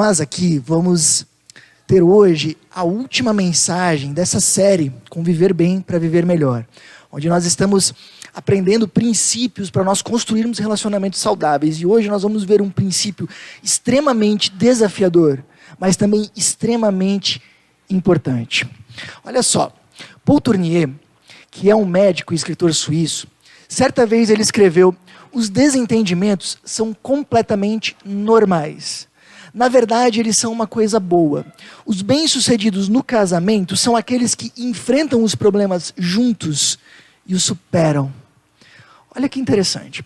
Nós aqui vamos ter hoje a última mensagem dessa série Conviver Bem para Viver Melhor, onde nós estamos aprendendo princípios para nós construirmos relacionamentos saudáveis. E hoje nós vamos ver um princípio extremamente desafiador, mas também extremamente importante. Olha só, Paul Tournier, que é um médico e escritor suíço, certa vez ele escreveu: os desentendimentos são completamente normais. Na verdade, eles são uma coisa boa. Os bem-sucedidos no casamento são aqueles que enfrentam os problemas juntos e os superam. Olha que interessante.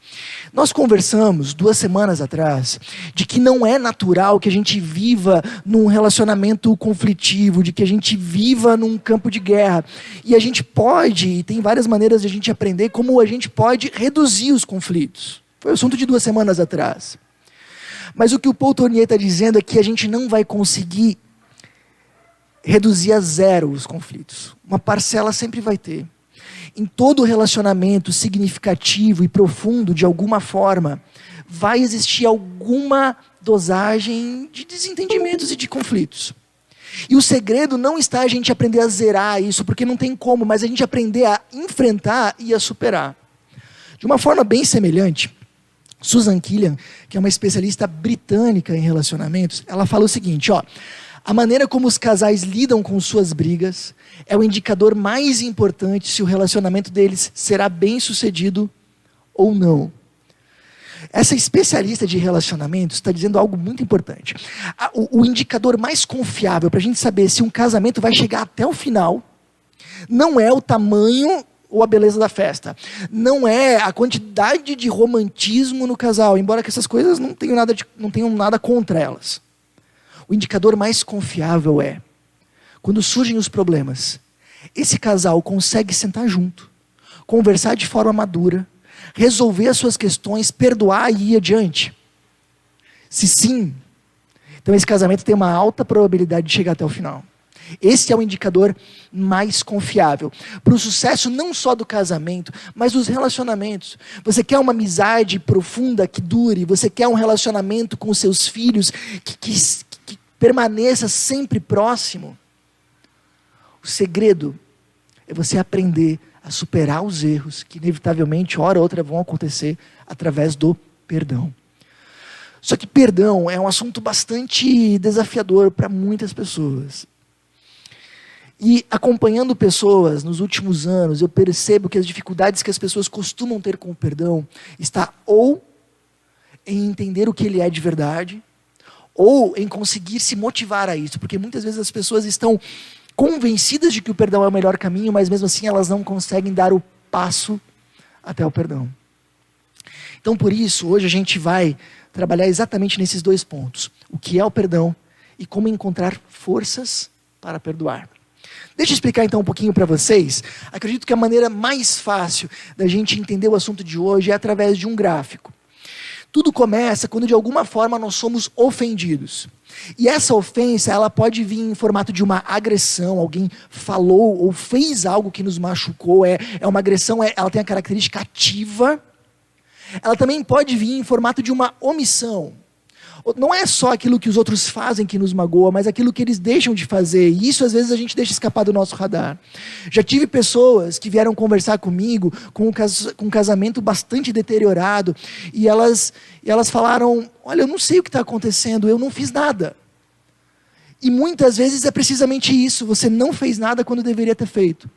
Nós conversamos 2 semanas atrás de que não é natural que a gente viva num relacionamento conflitivo, de que a gente viva num campo de guerra. E a gente pode, e tem várias maneiras de a gente aprender como a gente pode reduzir os conflitos. Foi o assunto de 2 semanas atrás. Mas o que o Paul Tournier está dizendo é que a gente não vai conseguir reduzir a zero os conflitos. Uma parcela sempre vai ter. Em todo relacionamento significativo e profundo, de alguma forma, vai existir alguma dosagem de desentendimentos e de conflitos. E o segredo não está a gente aprender a zerar isso, porque não tem como, mas a gente aprender a enfrentar e a superar. De uma forma bem semelhante, Susan Killian, que é uma especialista britânica em relacionamentos, ela fala o seguinte, a maneira como os casais lidam com suas brigas é o indicador mais importante se o relacionamento deles será bem sucedido ou não. Essa especialista de relacionamentos está dizendo algo muito importante. O indicador mais confiável para a gente saber se um casamento vai chegar até o final não é o tamanho ou a beleza da festa. Não é a quantidade de romantismo no casal, embora que essas coisas não tenham nada contra elas. O indicador mais confiável é, quando surgem os problemas, esse casal consegue sentar junto, conversar de forma madura, resolver as suas questões, perdoar e ir adiante. Se sim, então esse casamento tem uma alta probabilidade de chegar até o final. Esse é o indicador mais confiável para o sucesso não só do casamento, mas dos relacionamentos. Você quer uma amizade profunda que dure? Você quer um relacionamento com os seus filhos que permaneça sempre próximo? O segredo é você aprender a superar os erros que inevitavelmente, hora ou outra, vão acontecer através do perdão. Só que perdão é um assunto bastante desafiador para muitas pessoas. E acompanhando pessoas nos últimos anos, eu percebo que as dificuldades que as pessoas costumam ter com o perdão está ou em entender o que ele é de verdade, ou em conseguir se motivar a isso, porque muitas vezes as pessoas estão convencidas de que o perdão é o melhor caminho, mas mesmo assim elas não conseguem dar o passo até o perdão. Então por isso, hoje a gente vai trabalhar exatamente nesses 2 pontos. O que é o perdão e como encontrar forças para perdoar. Deixa eu explicar então um pouquinho para vocês. Acredito que a maneira mais fácil da gente entender o assunto de hoje é através de um gráfico. Tudo começa quando de alguma forma nós somos ofendidos. E essa ofensa, ela pode vir em formato de uma agressão, alguém falou ou fez algo que nos machucou, é uma agressão, ela tem a característica ativa. Ela também pode vir em formato de uma omissão. Não é só aquilo que os outros fazem que nos magoa, mas aquilo que eles deixam de fazer. E isso às vezes a gente deixa escapar do nosso radar. Já tive pessoas que vieram conversar comigo com um casamento bastante deteriorado. E elas falaram, olha, eu não sei o que está acontecendo, eu não fiz nada. E muitas vezes é precisamente isso. Você não fez nada quando deveria ter feito.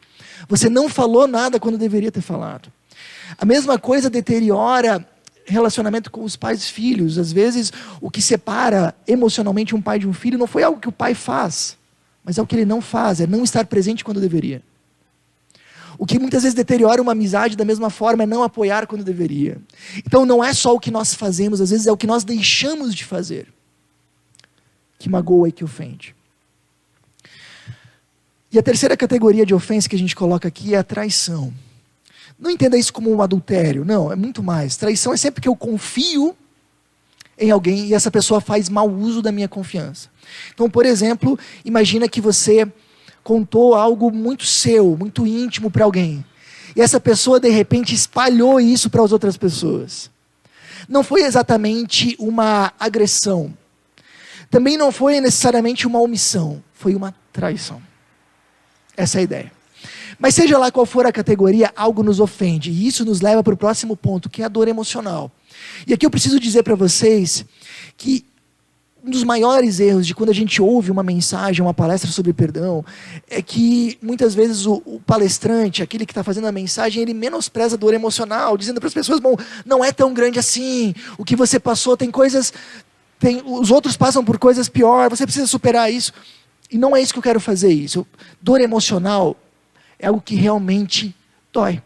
Você não falou nada quando deveria ter falado. A mesma coisa deteriora relacionamento com os pais e filhos. Às vezes o que separa emocionalmente um pai de um filho não foi algo que o pai faz, mas é o que ele não faz, é não estar presente quando deveria. O que muitas vezes deteriora uma amizade da mesma forma é não apoiar quando deveria. Então não é só o que nós fazemos, às vezes é o que nós deixamos de fazer que magoa e que ofende. E a terceira categoria de ofensa que a gente coloca aqui é a traição. Não entenda isso como um adultério, não, é muito mais. Traição é sempre que eu confio em alguém e essa pessoa faz mau uso da minha confiança. Então, por exemplo, imagina que você contou algo muito seu, muito íntimo para alguém. E essa pessoa, de repente, espalhou isso para as outras pessoas. Não foi exatamente uma agressão. Também não foi necessariamente uma omissão, foi uma traição. Essa é a ideia. Mas seja lá qual for a categoria, algo nos ofende. E isso nos leva para o próximo ponto, que é a dor emocional. E aqui eu preciso dizer para vocês que um dos maiores erros de quando a gente ouve uma mensagem, uma palestra sobre perdão, é que muitas vezes o palestrante, aquele que está fazendo a mensagem, ele menospreza a dor emocional, dizendo para as pessoas, bom, não é tão grande assim, o que você passou tem coisas, os outros passam por coisas piores, você precisa superar isso. E não é isso que eu quero fazer isso. Dor emocional é algo que realmente dói.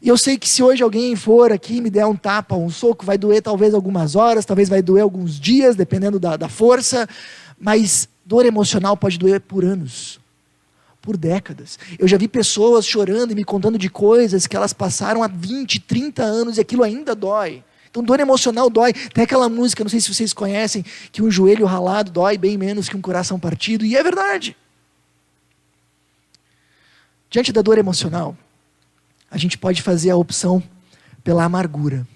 E eu sei que se hoje alguém for aqui e me der um tapa, um soco, vai doer talvez algumas horas, talvez vai doer alguns dias, dependendo da força, mas dor emocional pode doer por anos, por décadas. Eu já vi pessoas chorando e me contando de coisas que elas passaram há 20, 30 anos e aquilo ainda dói. Então dor emocional dói. Tem aquela música, não sei se vocês conhecem, que um joelho ralado dói bem menos que um coração partido, e é verdade. Diante da dor emocional, a gente pode fazer a opção pela amargura.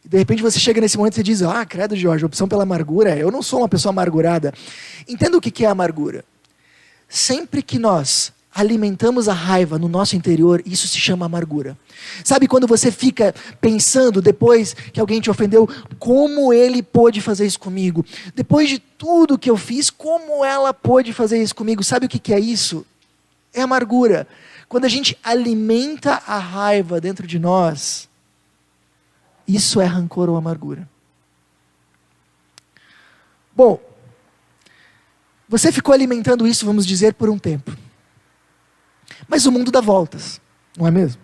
E de repente você chega nesse momento e você diz, credo Jorge, opção pela amargura, eu não sou uma pessoa amargurada. Entenda o que é amargura. Sempre que nós alimentamos a raiva no nosso interior, isso se chama amargura. Sabe quando você fica pensando, depois que alguém te ofendeu, como ele pôde fazer isso comigo? Depois de tudo que eu fiz, como ela pôde fazer isso comigo? Sabe o que é isso? É amargura. Quando a gente alimenta a raiva dentro de nós, isso é rancor ou amargura. Bom, você ficou alimentando isso, vamos dizer, por um tempo. Mas o mundo dá voltas, não é mesmo?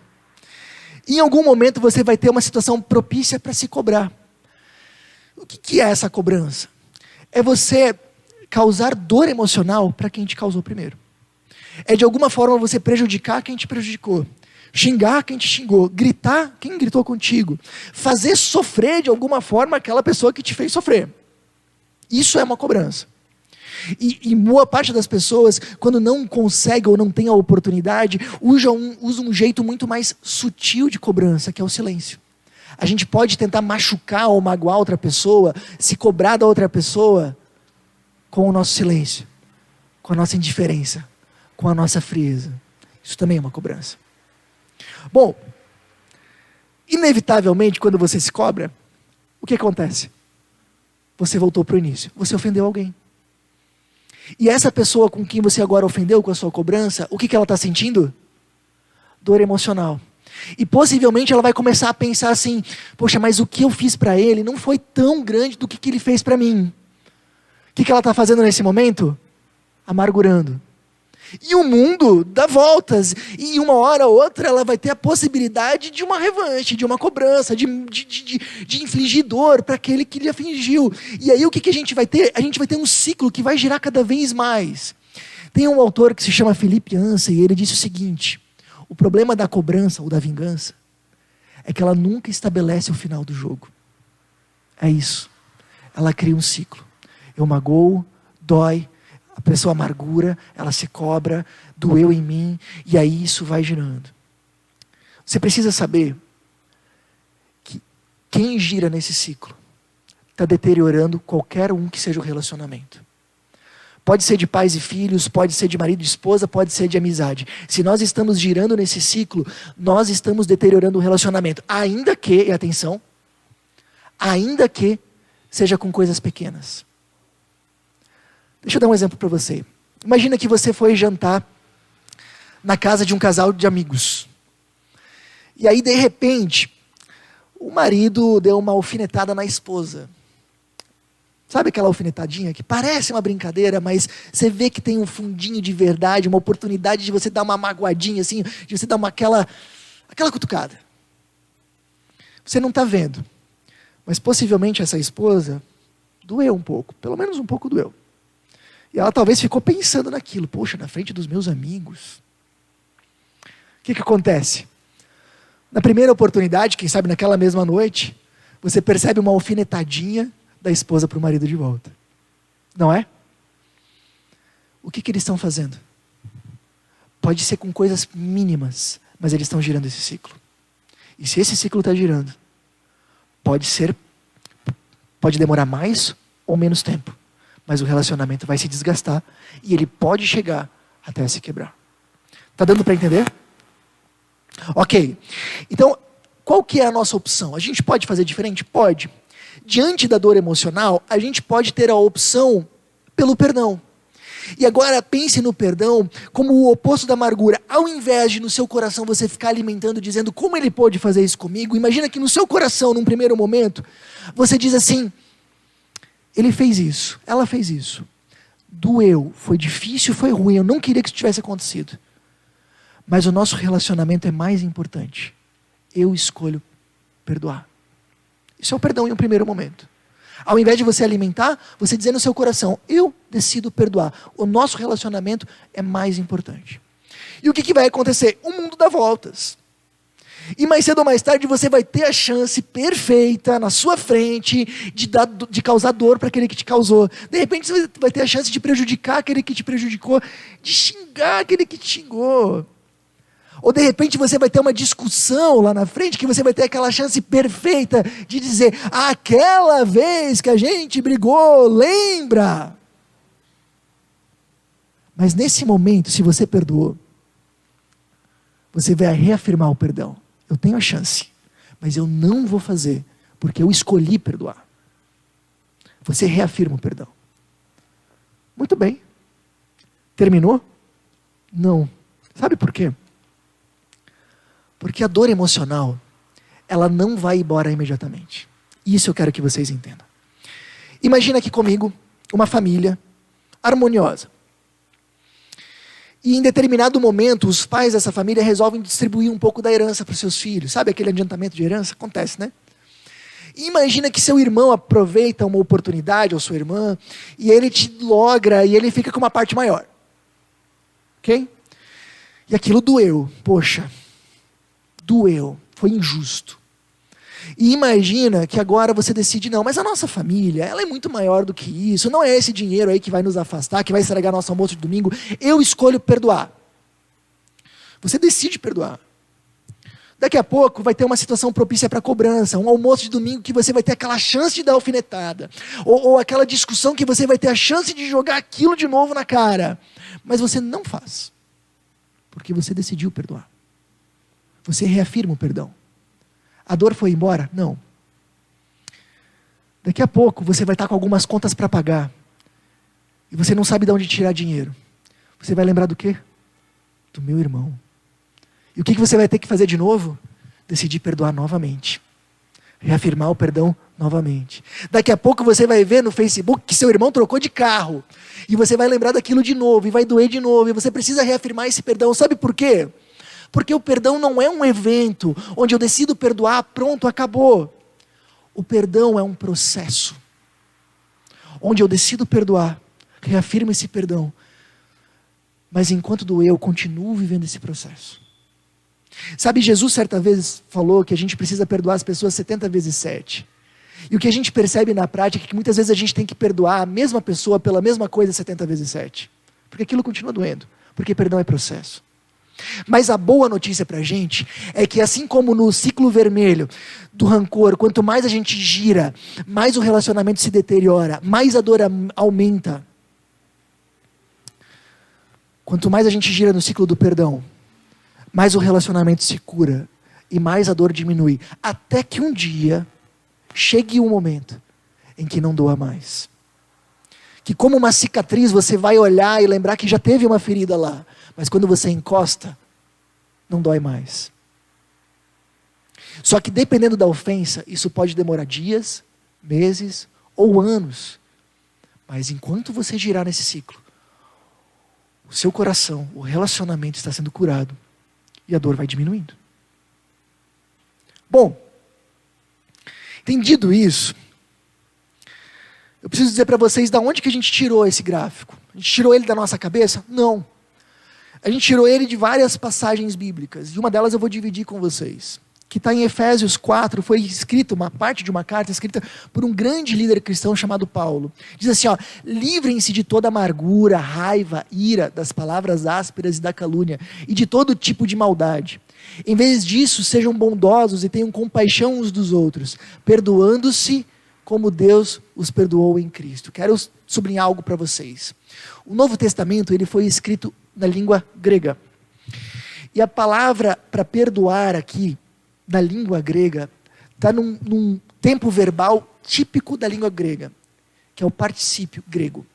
E em algum momento você vai ter uma situação propícia para se cobrar. O que é essa cobrança? É você causar dor emocional para quem te causou primeiro. É de alguma forma você prejudicar quem te prejudicou. Xingar quem te xingou. Gritar quem gritou contigo. Fazer sofrer de alguma forma aquela pessoa que te fez sofrer. Isso é uma cobrança. E boa parte das pessoas, quando não consegue ou não tem a oportunidade, usa um jeito muito mais sutil de cobrança, que é o silêncio. A gente pode tentar machucar ou magoar outra pessoa, se cobrar da outra pessoa, com o nosso silêncio, com a nossa indiferença, com a nossa frieza. Isso também é uma cobrança. Bom, inevitavelmente, quando você se cobra, o que acontece? Você voltou para o início, você ofendeu alguém. E essa pessoa com quem você agora ofendeu com a sua cobrança, o que ela está sentindo? Dor emocional. E possivelmente ela vai começar a pensar assim, poxa, mas o que eu fiz para ele não foi tão grande do que ele fez para mim. O que ela está fazendo nesse momento? Amargurando. E o mundo dá voltas, e uma hora ou outra ela vai ter a possibilidade de uma revanche, de uma cobrança, de infligir dor para aquele que lhe afligiu. E aí o que a gente vai ter? A gente vai ter um ciclo que vai girar cada vez mais. Tem um autor que se chama Philip Yancey, e ele disse o seguinte, o problema da cobrança ou da vingança é que ela nunca estabelece o final do jogo. É isso. Ela cria um ciclo. Eu magoo, dói, a pessoa amargura, ela se cobra, doeu em mim, e aí isso vai girando. Você precisa saber que quem gira nesse ciclo está deteriorando qualquer um que seja o relacionamento. Pode ser de pais e filhos, pode ser de marido e esposa, pode ser de amizade. Se nós estamos girando nesse ciclo, nós estamos deteriorando o relacionamento. Ainda que, e atenção, ainda que seja com coisas pequenas. Deixa eu dar um exemplo para você. Imagina que você foi jantar na casa de um casal de amigos. E aí, de repente, o marido deu uma alfinetada na esposa. Sabe aquela alfinetadinha que parece uma brincadeira, mas você vê que tem um fundinho de verdade, uma oportunidade de você dar uma magoadinha, assim, de você dar aquela cutucada. Você não está vendo. Mas possivelmente essa esposa doeu um pouco, pelo menos um pouco doeu. E ela talvez ficou pensando naquilo. Poxa, na frente dos meus amigos. O que acontece? Na primeira oportunidade, quem sabe naquela mesma noite, você percebe uma alfinetadinha da esposa para o marido de volta. Não é? O que eles estão fazendo? Pode ser com coisas mínimas, mas eles estão girando esse ciclo. E se esse ciclo está girando, pode demorar mais ou menos tempo. Mas o relacionamento vai se desgastar e ele pode chegar até se quebrar. Tá dando para entender? Ok. Então, qual que é a nossa opção? A gente pode fazer diferente? Pode. Diante da dor emocional, a gente pode ter a opção pelo perdão. E agora pense no perdão como o oposto da amargura. Ao invés de no seu coração você ficar alimentando, dizendo como ele pode fazer isso comigo, imagina que no seu coração, num primeiro momento, você diz assim, ele fez isso, ela fez isso. Doeu, foi difícil, foi ruim, eu não queria que isso tivesse acontecido. Mas o nosso relacionamento é mais importante. Eu escolho perdoar. Isso é o perdão em um primeiro momento. Ao invés de você alimentar, você dizer no seu coração, eu decido perdoar. O nosso relacionamento é mais importante. E o que vai acontecer? O mundo dá voltas. E mais cedo ou mais tarde você vai ter a chance perfeita na sua frente de causar dor para aquele que te causou. De repente você vai ter a chance de prejudicar aquele que te prejudicou, de xingar aquele que te xingou. Ou de repente você vai ter uma discussão lá na frente que você vai ter aquela chance perfeita de dizer, aquela vez que a gente brigou, lembra? Mas nesse momento, se você perdoou, você vai reafirmar o perdão. Eu tenho a chance, mas eu não vou fazer, porque eu escolhi perdoar. Você reafirma o perdão. Muito bem. Terminou? Não. Sabe por quê? Porque a dor emocional, ela não vai embora imediatamente. Isso eu quero que vocês entendam. Imagina aqui comigo uma família harmoniosa. E em determinado momento, os pais dessa família resolvem distribuir um pouco da herança para os seus filhos. Sabe aquele adiantamento de herança? Acontece, né? E imagina que seu irmão aproveita uma oportunidade, ou sua irmã, e ele te logra, e ele fica com uma parte maior. Ok? E aquilo doeu. Poxa, doeu, foi injusto. E imagina que agora você decide, não, mas a nossa família, ela é muito maior do que isso, não é esse dinheiro aí que vai nos afastar, que vai estragar nosso almoço de domingo, eu escolho perdoar. Você decide perdoar. Daqui a pouco vai ter uma situação propícia para cobrança, um almoço de domingo que você vai ter aquela chance de dar alfinetada, ou aquela discussão que você vai ter a chance de jogar aquilo de novo na cara, mas você não faz, porque você decidiu perdoar. Você reafirma o perdão. A dor foi embora? Não. Daqui a pouco você vai estar com algumas contas para pagar. E você não sabe de onde tirar dinheiro. Você vai lembrar do quê? Do meu irmão. E o que você vai ter que fazer de novo? Decidir perdoar novamente. Reafirmar o perdão novamente. Daqui a pouco você vai ver no Facebook que seu irmão trocou de carro. E você vai lembrar daquilo de novo. E vai doer de novo. E você precisa reafirmar esse perdão. Sabe por quê? Porque o perdão não é um evento onde eu decido perdoar, pronto, acabou. O perdão é um processo. Onde eu decido perdoar, reafirmo esse perdão. Mas enquanto doeu, eu continuo vivendo esse processo. Sabe, Jesus certa vez falou que a gente precisa perdoar as pessoas 70 vezes 7. E o que a gente percebe na prática é que muitas vezes a gente tem que perdoar a mesma pessoa pela mesma coisa 70 vezes 7. Porque aquilo continua doendo. Porque perdão é processo. Mas a boa notícia para a gente é que assim como no ciclo vermelho do rancor, quanto mais a gente gira, mais o relacionamento se deteriora, mais a dor aumenta. Quanto mais a gente gira no ciclo do perdão, mais o relacionamento se cura e mais a dor diminui. Até que um dia chegue um momento em que não doa mais. Que como uma cicatriz você vai olhar e lembrar que já teve uma ferida lá. Mas quando você encosta, não dói mais. Só que dependendo da ofensa, isso pode demorar dias, meses ou anos. Mas enquanto você girar nesse ciclo, o seu coração, o relacionamento está sendo curado e a dor vai diminuindo. Bom, entendido isso, eu preciso dizer para vocês de onde que a gente tirou esse gráfico. A gente tirou ele da nossa cabeça? Não. A gente tirou ele de várias passagens bíblicas, e uma delas eu vou dividir com vocês, que está em Efésios 4, foi escrita, uma parte de uma carta escrita por um grande líder cristão chamado Paulo. Diz assim, livrem-se de toda amargura, raiva, ira, das palavras ásperas e da calúnia, e de todo tipo de maldade. Em vez disso, sejam bondosos e tenham compaixão uns dos outros, perdoando-se como Deus os perdoou em Cristo. Quero sublinhar algo para vocês. O Novo Testamento ele foi escrito na língua grega. E a palavra para perdoar aqui, na língua grega, está num tempo verbal típico da língua grega, que é o particípio grego.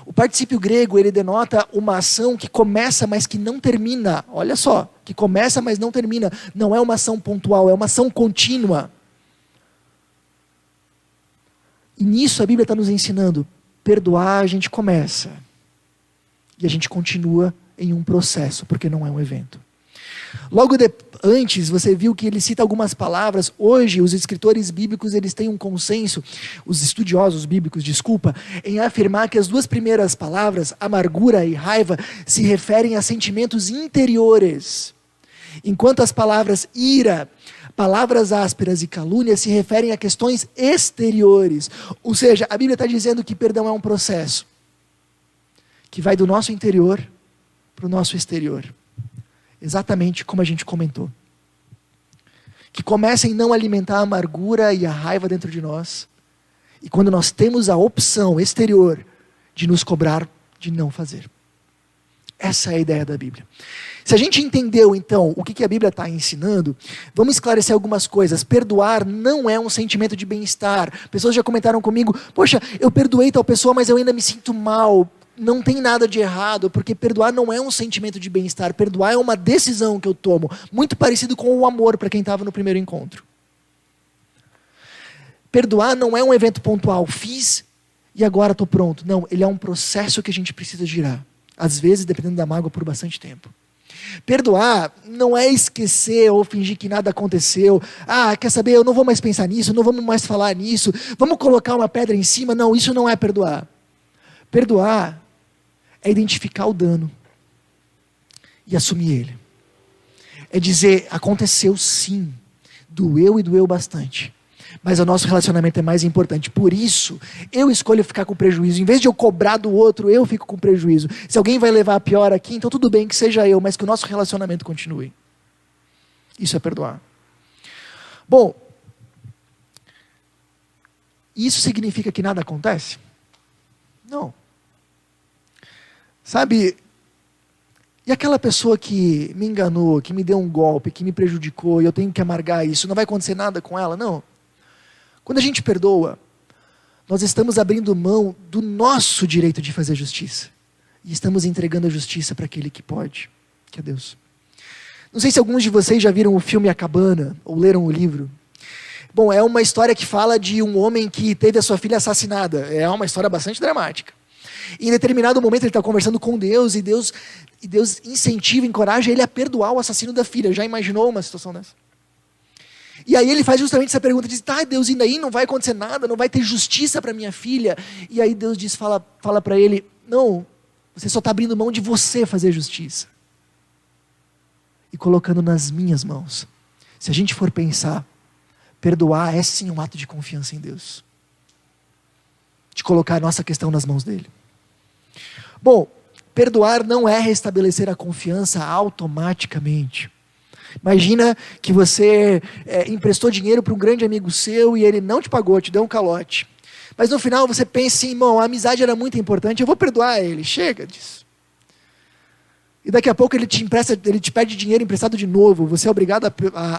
O particípio grego, ele denota uma ação que começa, mas que não termina. Olha só, que começa, mas não termina. Não é uma ação pontual, é uma ação contínua. E nisso a Bíblia está nos ensinando, perdoar a gente começa. E a gente continua em um processo, porque não é um evento. Logo antes, você viu que ele cita algumas palavras. Hoje, os escritores bíblicos, eles têm um consenso, os estudiosos bíblicos, em afirmar que as duas primeiras palavras, amargura e raiva, se referem a sentimentos interiores. Enquanto as palavras ira, palavras ásperas e calúnia se referem a questões exteriores. Ou seja, a Bíblia está dizendo que perdão é um processo que vai do nosso interior para o nosso exterior. Exatamente como a gente comentou. Que começa em não alimentar a amargura e a raiva dentro de nós. E quando nós temos a opção exterior de nos cobrar de não fazer. Essa é a ideia da Bíblia. Se a gente entendeu, então, o que a Bíblia está ensinando, vamos esclarecer algumas coisas. Perdoar não é um sentimento de bem-estar. Pessoas já comentaram comigo, poxa, eu perdoei tal pessoa, mas eu ainda me sinto mal. Não tem nada de errado, porque perdoar não é um sentimento de bem-estar. Perdoar é uma decisão que eu tomo, muito parecido com o amor para quem estava no primeiro encontro. Perdoar não é um evento pontual, fiz e agora estou pronto. Não, ele é um processo que a gente precisa girar. Às vezes, dependendo da mágoa, por bastante tempo. Perdoar não é esquecer ou fingir que nada aconteceu. Ah, quer saber, eu não vou mais pensar nisso, não vamos mais falar nisso. Vamos colocar uma pedra em cima. Não, isso não é perdoar. Perdoar é identificar o dano e assumir ele. É dizer, aconteceu sim, doeu e doeu bastante, mas o nosso relacionamento é mais importante. Por isso, eu escolho ficar com prejuízo. Em vez de eu cobrar do outro, eu fico com prejuízo. Se alguém vai levar a pior aqui, então tudo bem que seja eu, mas que o nosso relacionamento continue. Isso é perdoar. Bom, isso significa que nada acontece? Não. Sabe, e aquela pessoa que me enganou, que me deu um golpe, que me prejudicou, e eu tenho que amargar isso, não vai acontecer nada com ela? Não. Quando a gente perdoa, nós estamos abrindo mão do nosso direito de fazer justiça. E estamos entregando a justiça para aquele que pode, que é Deus. Não sei se alguns de vocês já viram o filme A Cabana, ou leram o livro. Bom, é uma história que fala de um homem que teve a sua filha assassinada. É uma história bastante dramática. E em determinado momento ele está conversando com Deus, e Deus incentiva, encoraja ele a perdoar o assassino da filha. Já imaginou uma situação dessa? E aí ele faz justamente essa pergunta, diz, tá, Deus, e daí não vai acontecer nada, não vai ter justiça para minha filha? E aí Deus fala para ele, não, você só está abrindo mão de você fazer justiça. E colocando nas minhas mãos. Se a gente for pensar, perdoar é sim um ato de confiança em Deus. De colocar a nossa questão nas mãos dele. Bom, perdoar não é restabelecer a confiança automaticamente. Imagina que você emprestou dinheiro para um grande amigo seu e ele não te pagou, te deu um calote. Mas no final você pensa assim, irmão, a amizade era muito importante, eu vou perdoar ele, chega disso. E daqui a pouco ele te pede dinheiro emprestado de novo, você é obrigado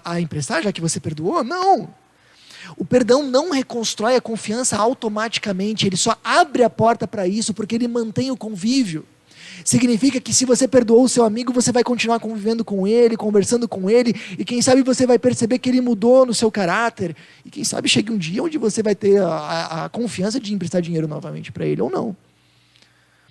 a emprestar já que você perdoou? Não. O perdão não reconstrói a confiança automaticamente, ele só abre a porta para isso, porque ele mantém o convívio. Significa que se você perdoou o seu amigo, você vai continuar convivendo com ele, conversando com ele, e quem sabe você vai perceber que ele mudou no seu caráter, e quem sabe chegue um dia onde você vai ter a confiança de emprestar dinheiro novamente para ele, ou não.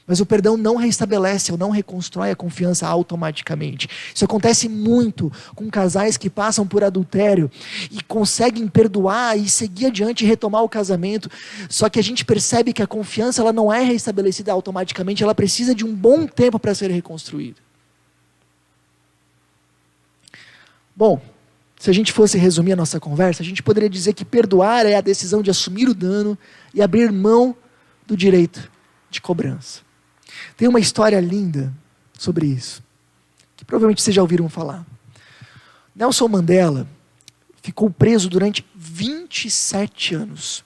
Mas o perdão não restabelece ou não reconstrói a confiança automaticamente. Isso acontece muito com casais que passam por adultério e conseguem perdoar e seguir adiante e retomar o casamento. Só que a gente percebe que a confiança ela não é restabelecida automaticamente, ela precisa de um bom tempo para ser reconstruída. Bom, se a gente fosse resumir a nossa conversa, a gente poderia dizer que perdoar é a decisão de assumir o dano e abrir mão do direito de cobrança. Tem uma história linda sobre isso, que provavelmente vocês já ouviram falar. Nelson Mandela ficou preso durante 27 anos.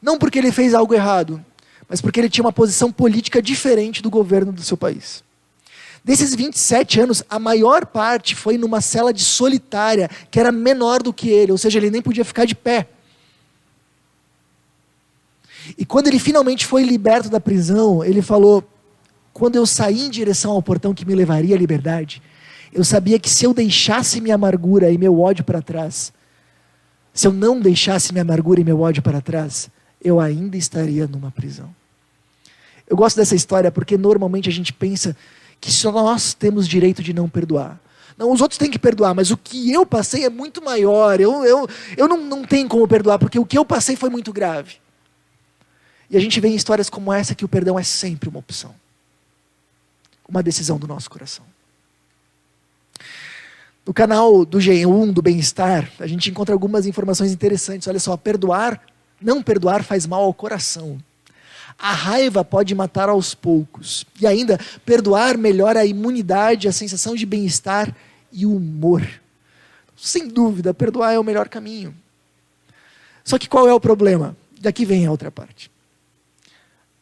Não porque ele fez algo errado, mas porque ele tinha uma posição política diferente do governo do seu país. Desses 27 anos, a maior parte foi numa cela de solitária, que era menor do que ele, ou seja, ele nem podia ficar de pé. E quando ele finalmente foi liberto da prisão, ele falou: quando eu saí em direção ao portão que me levaria à liberdade, eu sabia que se eu deixasse minha amargura e meu ódio para trás, se eu não deixasse minha amargura e meu ódio para trás, eu ainda estaria numa prisão. Eu gosto dessa história porque normalmente a gente pensa que só nós temos direito de não perdoar. Não, os outros têm que perdoar, mas o que eu passei é muito maior. Eu não tenho como perdoar, porque o que eu passei foi muito grave. E a gente vê em histórias como essa que o perdão é sempre uma opção. Uma decisão do nosso coração. No canal do G1, do Bem-Estar, a gente encontra algumas informações interessantes. Olha só, não perdoar faz mal ao coração. A raiva pode matar aos poucos. E ainda, perdoar melhora a imunidade, a sensação de bem-estar e o humor. Sem dúvida, perdoar é o melhor caminho. Só que qual é o problema? Daqui vem a outra parte.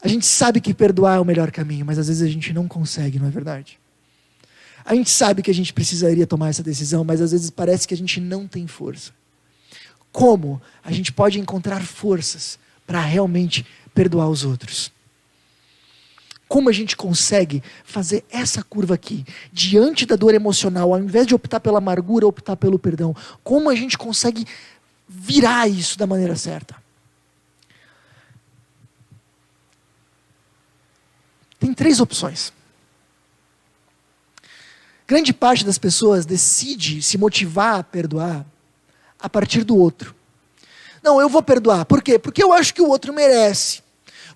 A gente sabe que perdoar é o melhor caminho, mas às vezes a gente não consegue, não é verdade? A gente sabe que a gente precisaria tomar essa decisão, mas às vezes parece que a gente não tem força. Como a gente pode encontrar forças para realmente perdoar os outros? Como a gente consegue fazer essa curva aqui, diante da dor emocional, ao invés de optar pela amargura, optar pelo perdão? Como a gente consegue virar isso da maneira certa? Tem 3 opções. Grande parte das pessoas decide se motivar a perdoar a partir do outro. Não, eu vou perdoar. Por quê? Porque eu acho que o outro merece.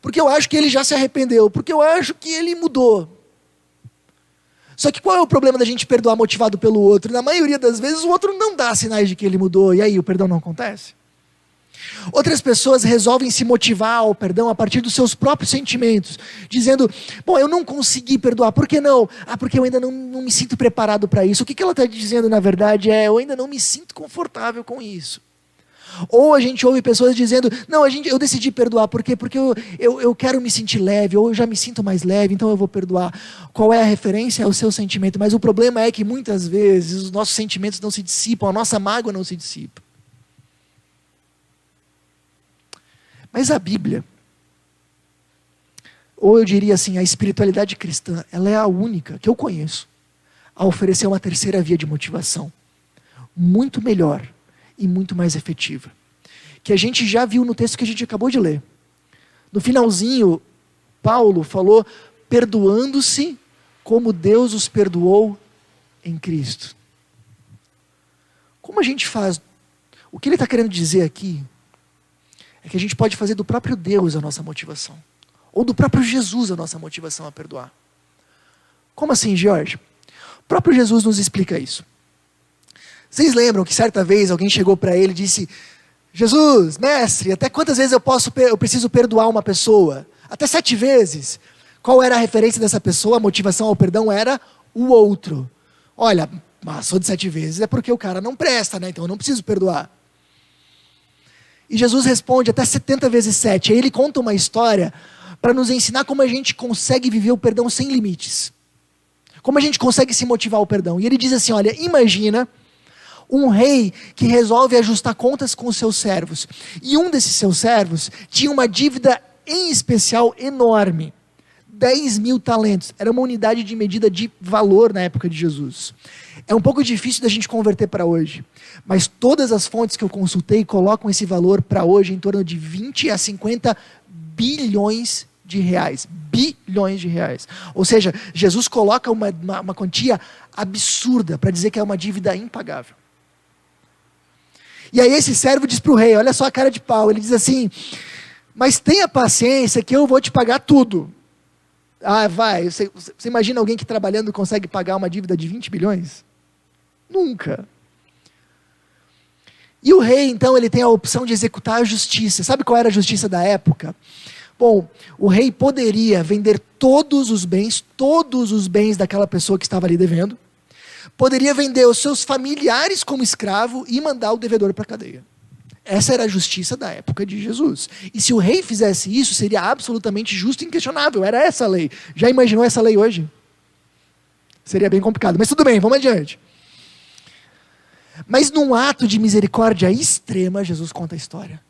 Porque eu acho que ele já se arrependeu. Porque eu acho que ele mudou. Só que qual é o problema da gente perdoar motivado pelo outro? Na maioria das vezes o outro não dá sinais de que ele mudou. E aí o perdão não acontece. Outras pessoas resolvem se motivar ao perdão a partir dos seus próprios sentimentos, dizendo: bom, eu não consegui perdoar, por que não? Porque eu ainda não me sinto preparado para isso. O que ela está dizendo na verdade é: eu ainda não me sinto confortável com isso. Ou a gente ouve pessoas dizendo: não, eu decidi perdoar, por quê? Porque eu quero me sentir leve, ou eu já me sinto mais leve, então eu vou perdoar. Qual é a referência? É o seu sentimento. Mas o problema é que muitas vezes os nossos sentimentos não se dissipam, a nossa mágoa não se dissipa. Mas a Bíblia, ou eu diria assim, a espiritualidade cristã, ela é a única que eu conheço a oferecer uma terceira via de motivação, muito melhor e muito mais efetiva, que a gente já viu no texto que a gente acabou de ler. No finalzinho, Paulo falou: perdoando-se como Deus os perdoou em Cristo. Como a gente faz? O que ele está querendo dizer aqui é que a gente pode fazer do próprio Deus a nossa motivação, ou do próprio Jesus a nossa motivação a perdoar. Como assim, Jorge? O próprio Jesus nos explica isso. Vocês lembram que certa vez alguém chegou para ele e disse: Jesus, mestre, até quantas vezes eu preciso perdoar uma pessoa? Até 7 vezes. Qual era a referência dessa pessoa? A motivação ao perdão era o outro. Olha, passou de 7 vezes é porque o cara não presta, né? Então eu não preciso perdoar. E Jesus responde até 70 vezes 7. Aí ele conta uma história para nos ensinar como a gente consegue viver o perdão sem limites. Como a gente consegue se motivar ao perdão. E ele diz assim: olha, imagina um rei que resolve ajustar contas com os seus servos. E um desses seus servos tinha uma dívida em especial enorme. 10.000 talentos. Era uma unidade de medida de valor na época de Jesus. É um pouco difícil da gente converter para hoje, mas todas as fontes que eu consultei colocam esse valor para hoje em torno de 20 a 50 bilhões de reais. Bilhões de reais. Ou seja, Jesus coloca uma quantia absurda para dizer que é uma dívida impagável. E aí esse servo diz para o rei: olha só a cara de pau, ele diz assim: mas tenha paciência que eu vou te pagar tudo. Ah, vai, você imagina alguém que trabalhando consegue pagar uma dívida de 20 bilhões? Nunca. E o rei, então, ele tem a opção de executar a justiça. Sabe qual era a justiça da época? Bom, o rei poderia vender todos os bens daquela pessoa que estava ali devendo, poderia vender os seus familiares como escravo e mandar o devedor para a cadeia. Essa era a justiça da época de Jesus. E se o rei fizesse isso, seria absolutamente justo e inquestionável. Era essa a lei. Já imaginou essa lei hoje? Seria bem complicado. Mas tudo bem, vamos adiante. Mas num ato de misericórdia extrema, Jesus conta a história,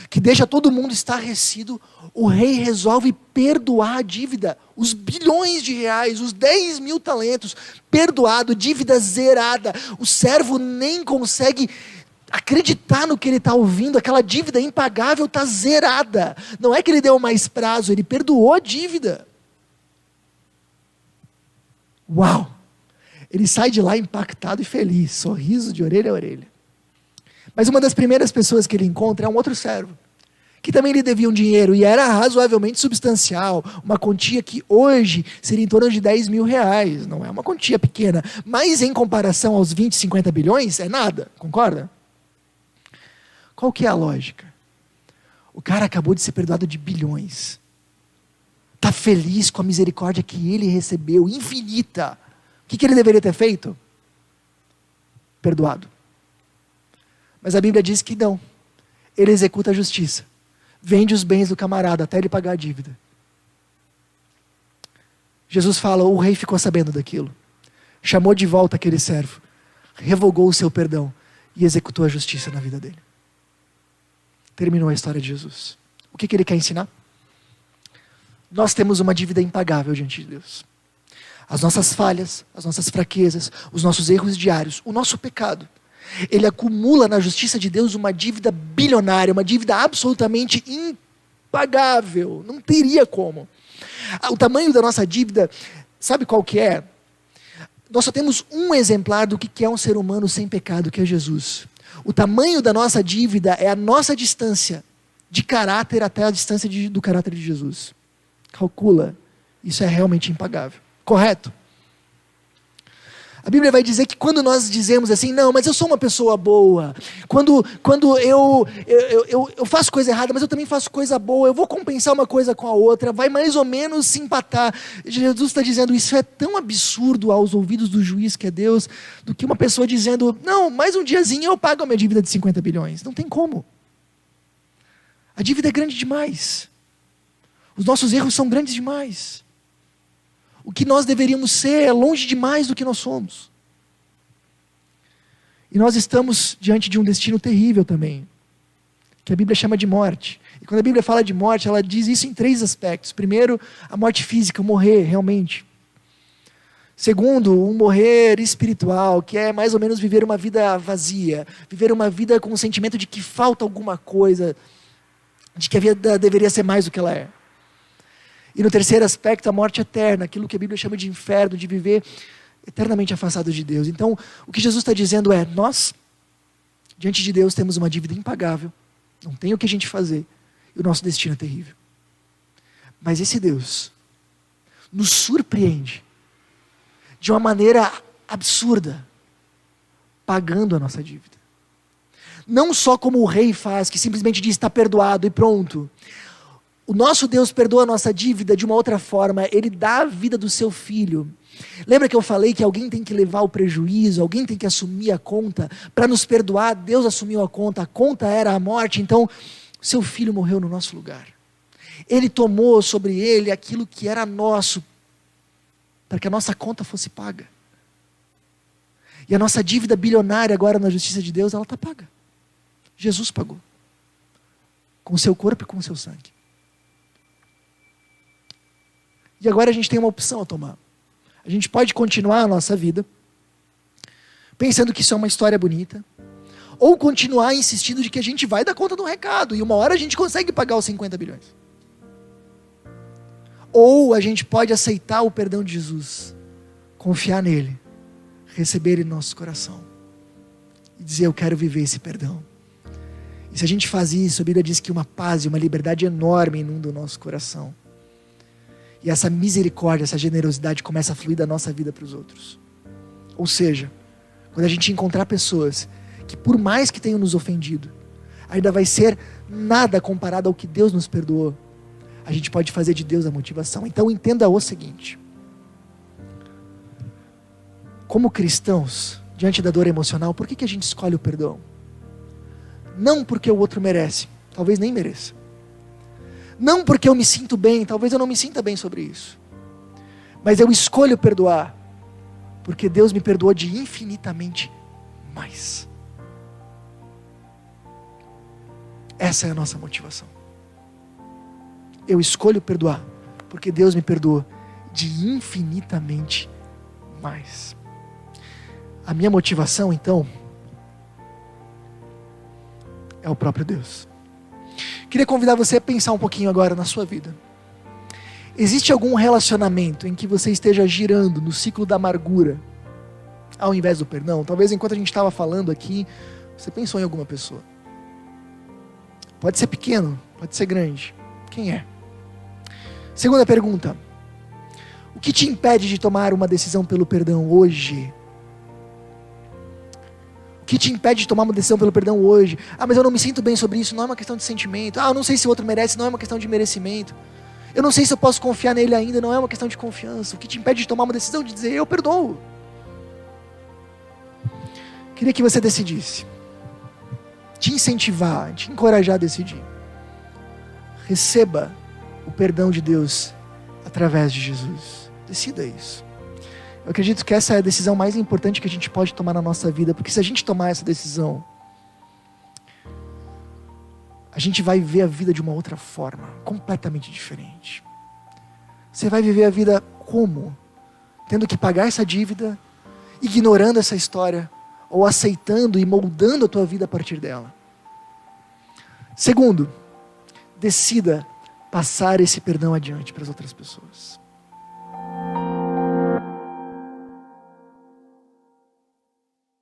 que deixa todo mundo estarrecido, o rei resolve perdoar a dívida, os bilhões de reais, os 10.000 talentos, perdoado, dívida zerada. O servo nem consegue acreditar no que ele está ouvindo, aquela dívida impagável está zerada. Não é que ele deu mais prazo, ele perdoou a dívida. Uau! Ele sai de lá impactado e feliz, sorriso de orelha a orelha. Mas uma das primeiras pessoas que ele encontra é um outro servo, que também lhe devia um dinheiro, e era razoavelmente substancial, uma quantia que hoje seria em torno de 10.000 reais, não é uma quantia pequena, mas em comparação aos 20, 50 bilhões, é nada, concorda? Qual que é a lógica? O cara acabou de ser perdoado de bilhões, está feliz com a misericórdia que ele recebeu, infinita. O que ele deveria ter feito? Perdoado. Mas a Bíblia diz que não. Ele executa a justiça. Vende os bens do camarada até ele pagar a dívida. Jesus fala, o rei ficou sabendo daquilo. Chamou de volta aquele servo. Revogou o seu perdão. E executou a justiça na vida dele. Terminou a história de Jesus. O que ele quer ensinar? Nós temos uma dívida impagável diante de Deus. As nossas falhas, as nossas fraquezas, os nossos erros diários, o nosso pecado. Ele acumula na justiça de Deus uma dívida bilionária, uma dívida absolutamente impagável. Não teria como. O tamanho da nossa dívida, sabe qual que é? Nós só temos um exemplar do que é um ser humano sem pecado, que é Jesus. O tamanho da nossa dívida é a nossa distância de caráter até a distância do caráter de Jesus. Calcula. Isso é realmente impagável. Correto? A Bíblia vai dizer que quando nós dizemos assim, não, mas eu sou uma pessoa boa, quando eu faço coisa errada, mas eu também faço coisa boa, eu vou compensar uma coisa com a outra, vai mais ou menos se empatar. Jesus está dizendo, isso é tão absurdo aos ouvidos do juiz que é Deus, do que uma pessoa dizendo, não, mais um diazinho eu pago a minha dívida de 50 bilhões. Não tem como. A dívida é grande demais. Os nossos erros são grandes demais. O que nós deveríamos ser é longe demais do que nós somos. E nós estamos diante de um destino terrível também, que a Bíblia chama de morte. E quando a Bíblia fala de morte, ela diz isso em 3 aspectos. Primeiro, a morte física, morrer realmente. Segundo, um morrer espiritual, que é mais ou menos viver uma vida vazia, viver uma vida com o sentimento de que falta alguma coisa, de que a vida deveria ser mais do que ela é. E no terceiro aspecto, a morte eterna, aquilo que a Bíblia chama de inferno, de viver eternamente afastado de Deus. Então, o que Jesus está dizendo é, nós, diante de Deus, temos uma dívida impagável, não tem o que a gente fazer, e o nosso destino é terrível. Mas esse Deus nos surpreende de uma maneira absurda, pagando a nossa dívida. Não só como o rei faz, que simplesmente diz, está perdoado e pronto. O nosso Deus perdoa a nossa dívida de uma outra forma, Ele dá a vida do seu Filho. Lembra que eu falei que alguém tem que levar o prejuízo, alguém tem que assumir a conta? Para nos perdoar, Deus assumiu a conta era a morte, então seu Filho morreu no nosso lugar. Ele tomou sobre Ele aquilo que era nosso, para que a nossa conta fosse paga. E a nossa dívida bilionária agora na justiça de Deus, ela está paga. Jesus pagou. Com o seu corpo e com o seu sangue. E agora a gente tem uma opção a tomar. A gente pode continuar a nossa vida, pensando que isso é uma história bonita, ou continuar insistindo de que a gente vai dar conta do recado, e uma hora a gente consegue pagar os 50 bilhões. Ou a gente pode aceitar o perdão de Jesus, confiar nele, receber ele no nosso coração, e dizer, eu quero viver esse perdão. E se a gente faz isso, a Bíblia diz que uma paz e uma liberdade enorme inunda o nosso coração. E essa misericórdia, essa generosidade começa a fluir da nossa vida para os outros. Ou seja, quando a gente encontrar pessoas que por mais que tenham nos ofendido, ainda vai ser nada comparado ao que Deus nos perdoou, a gente pode fazer de Deus a motivação. Então entenda o seguinte: como cristãos, diante da dor emocional, por que a gente escolhe o perdão? Não porque o outro merece, talvez nem mereça. Não porque eu me sinto bem, talvez eu não me sinta bem sobre isso. Mas eu escolho perdoar, porque Deus me perdoou de infinitamente mais. Essa é a nossa motivação. Eu escolho perdoar, porque Deus me perdoou de infinitamente mais. A minha motivação, então, é o próprio Deus. Queria convidar você a pensar um pouquinho agora na sua vida. Existe algum relacionamento em que você esteja girando no ciclo da amargura, ao invés do perdão? Talvez enquanto a gente estava falando aqui, você pensou em alguma pessoa. Pode ser pequeno, pode ser grande. Quem é? Segunda pergunta. O que te impede de tomar uma decisão pelo perdão hoje? O que te impede de tomar uma decisão pelo perdão hoje? Ah, mas eu não me sinto bem sobre isso. Não é uma questão de sentimento. Ah, eu não sei se o outro merece. Não é uma questão de merecimento. Eu não sei se eu posso confiar nele ainda. Não é uma questão de confiança. O que te impede de tomar uma decisão de dizer, eu perdoo? Queria que você decidisse. Te incentivar, te encorajar a decidir. Receba o perdão de Deus através de Jesus. Decida isso. Eu acredito que essa é a decisão mais importante que a gente pode tomar na nossa vida, porque se a gente tomar essa decisão, a gente vai viver a vida de uma outra forma, completamente diferente. Você vai viver a vida como? Tendo que pagar essa dívida, ignorando essa história, ou aceitando e moldando a tua vida a partir dela. Segundo, decida passar esse perdão adiante para as outras pessoas.